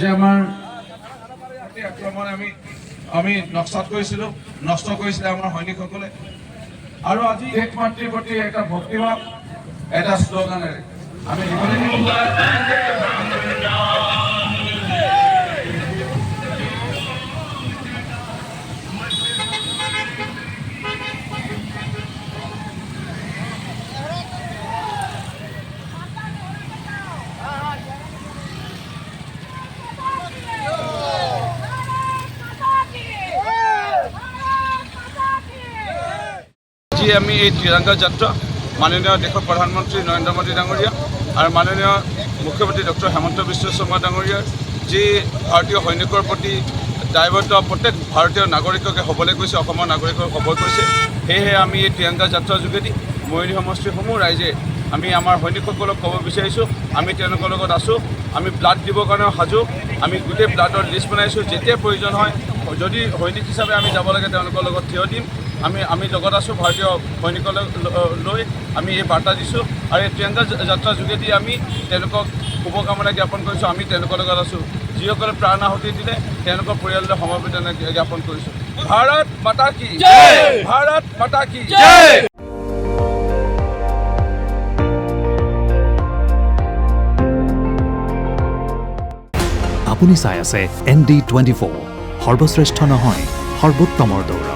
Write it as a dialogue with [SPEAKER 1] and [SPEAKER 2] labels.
[SPEAKER 1] আজি আমাৰ আক্ৰমণ আমি নষ্ট কৰিছিলে আমাৰ সৈনিকসকলে আৰু আজি দেশ মাতৃৰ প্ৰতি এটা ভক্তিভাৱ এটা শ্লোগানেৰে আমি
[SPEAKER 2] আমি এই ত্ৰিৰংগা যাত্ৰা মাননীয় দেশৰ প্ৰধানমন্ত্ৰী নৰেন্দ্ৰ মোদী ডাঙৰীয়া আৰু মাননীয় মুখ্যমন্ত্ৰী ডক্টৰ হেমন্ত বিশ্ব শৰ্মা ডাঙৰীয়াৰ যি ভাৰতীয় সৈনিকৰ প্ৰতি দায়বদ্ধ প্ৰত্যেক ভাৰতীয় নাগৰিককে হ'বলৈ কৈছে, অসমৰ নাগৰিকক হ'ব কৈছে। সেয়েহে আমি এই ত্ৰিৰংগা যাত্ৰাৰ যোগেদি মৰিয়নি সমষ্টিসমূহ ৰাইজে আমি আমাৰ সৈনিকসকলক ক'ব বিচাৰিছোঁ, আমি তেওঁলোকৰ লগত আছোঁ, আমি ব্লাড দিবৰ কাৰণেও সাজু, আমি গোটেই ব্লাডৰ লিষ্ট বনাইছোঁ। যেতিয়া প্ৰয়োজন হয়, যদি সৈনিক হিচাপে আমি যাব লাগে তেওঁলোকৰ লগত থিয় দিম। আমি লগত আছোঁ ভাৰতীয় সৈনিকলৈ লৈ আমি এই বাৰ্তা দিছোঁ আৰু এই ত্ৰিৰংগা যাত্ৰাৰ যোগেদি আমি তেওঁলোকক শুভকামনা জ্ঞাপন কৰিছোঁ। আমি তেওঁলোকৰ লগত আছোঁ, যিসকলে প্ৰাণ আহুতি দিলে তেওঁলোকৰ পৰিয়াললৈ সমবেদনা জ্ঞাপন কৰিছোঁ। ভাৰত মাতা কি জয়, ভাৰত মাতা কি জয়।
[SPEAKER 3] আপুনি চাই আছে ND24, সৰ্বশ্ৰেষ্ঠ নহয় সৰ্বোত্তমৰ দৌৰ।